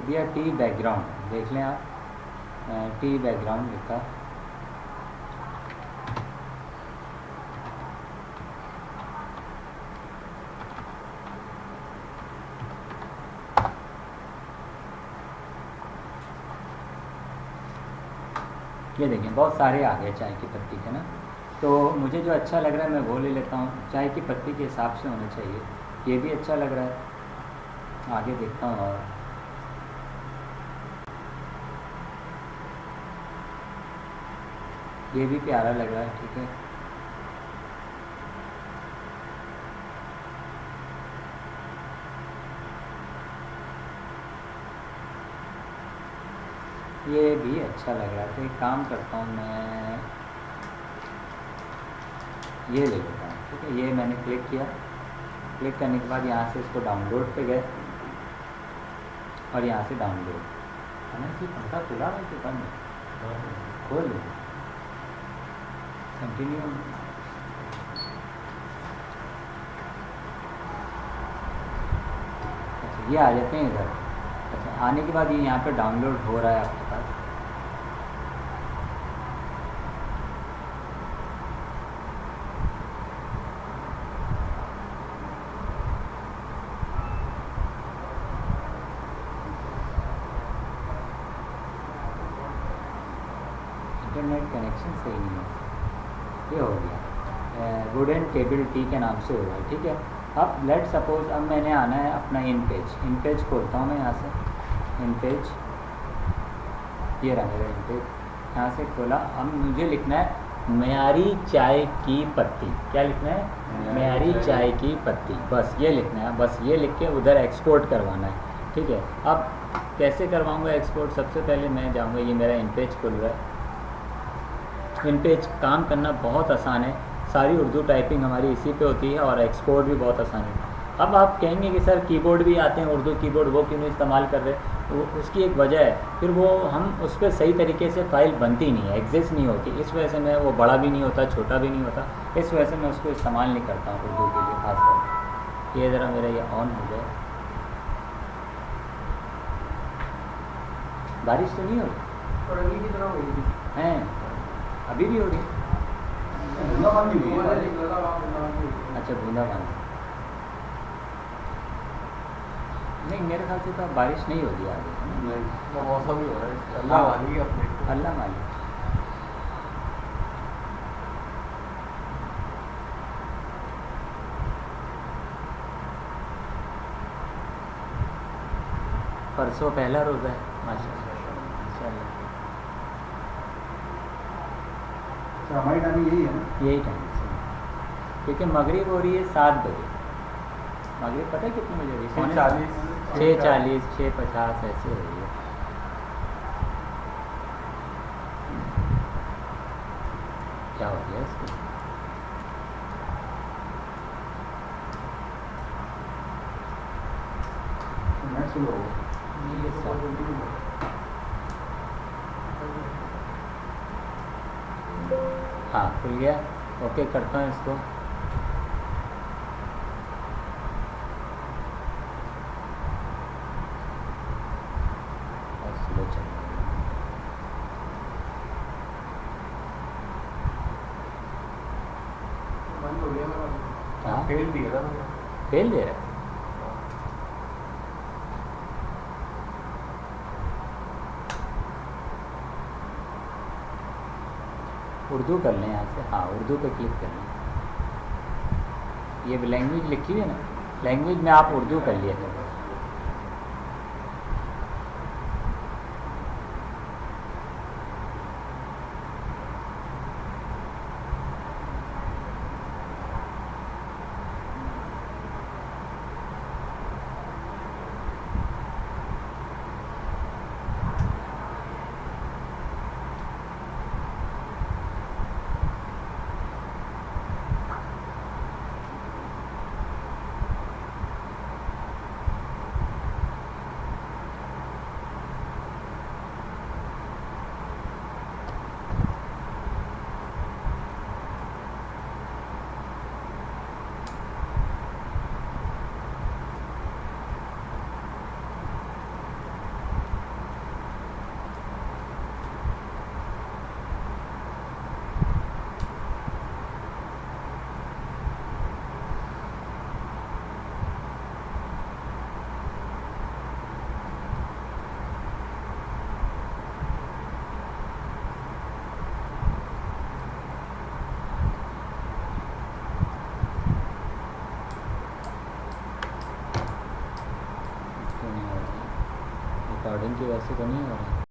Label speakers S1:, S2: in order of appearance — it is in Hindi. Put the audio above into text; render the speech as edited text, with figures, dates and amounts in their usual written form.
S1: दिया टी बैकग्राउंड, देख लें आप, टी बैकग्राउंड लिखा, ये देखें बहुत सारे आ गए चाय की पत्ती के ना। तो मुझे जो अच्छा लग रहा है मैं वो ले लेता हूँ, चाय की पत्ती के हिसाब से होना चाहिए। ये भी अच्छा लग रहा है, आगे देखता हूँ। और ये भी प्यारा लग रहा है, ठीक है। ये भी अच्छा लग रहा है, तो एक काम करता हूँ मैं ये ले लेता हूँ, ठीक है। ये मैंने क्लिक किया, क्लिक करने के बाद यहाँ से इसको डाउनलोड पे गए और यहाँ से डाउनलोड, है ना। इसकी पंखा खुला है कि बंद है? खोल लो, कंटिन्यू। अच्छा, ये आ जाते हैं इधर। अच्छा, आने के बाद ये यहाँ पे डाउनलोड हो रहा है आपके पास। इंटरनेट कनेक्शन सही नहीं है, ये हो गया। वुडन टेबल टी के नाम से हो रहा है, ठीक है। अब लेट सपोज अब मैंने आना है अपना इन पेज, इन पेज खोलता हूँ मैं यहाँ से, इन पेज, ये रहा मेरा इन पेज, यहाँ से खोला। अब मुझे लिखना है म्यारी चाय की पत्ती। क्या लिखना है? म्यारी चाय की पत्ती, बस ये लिखना है। बस ये लिख के उधर एक्सपोर्ट करवाना है, ठीक है। अब कैसे करवाऊँगा एक्सपोर्ट? सबसे पहले मैं जाऊँगा, ये मेरा इन पेज खुल रहा है। इन पेज काम करना बहुत आसान है, सारी उर्दू टाइपिंग हमारी इसी पे होती है और एक्सपोर्ट भी बहुत आसान है। अब आप कहेंगे कि सर कीबोर्ड भी आते हैं उर्दू कीबोर्ड, वो क्यों नहीं इस्तेमाल कर रहे? तो उसकी एक वजह है, फिर वो हम उस पर सही तरीके से फ़ाइल बनती नहीं है, एग्जिस्ट नहीं होती, इस वजह से मैं वो बड़ा भी नहीं होता, छोटा भी नहीं होता, इस वजह से मैं उसको इस्तेमाल नहीं करता हूँ उर्दू के लिए ख़ास तौर पर। ये ज़रा मेरा ये ऑन हो जाए। बारिश तो नहीं हो रही?
S2: की तरह हो रही
S1: हैं, अभी भी हो रही है? अच्छा, बूंदाबांदी। नहीं, मेरे ख्याल से तो अब बारिश नहीं होगी आगे, है ना।
S2: मौसम ही हो रहा है, अल्लाह मालिक अपने,
S1: अल्लाह मालिक। परसों पहला रोज़ा है, माशाल्लाह।
S2: हमारी टाइम यही है ना,
S1: यही टाइम है, क्योंकि मगरिब हो रही है 7 बजे। मगरिब पता है कितने बजे हो रही है? 6:40, 6:50 ऐसे हो रही है। क्या हो गया इसको?
S2: स्लो हो
S1: हाँ, खुल गया। ओके करता हूँ इसको। और स्लो चल रहा है।
S2: बंद हो गया मेरा,
S1: हाँ,
S2: फेल दिया था
S1: फेल दे रहा है। उर्दू कर लें यहाँ से, हाँ उर्दू पे क्लिक कर लें। ये लैंग्वेज लिखी हुई है ना, लैंग्वेज में आप उर्दू कर लिए थे। रिकॉर्डिंग की वजह से तो नहीं हो रहा।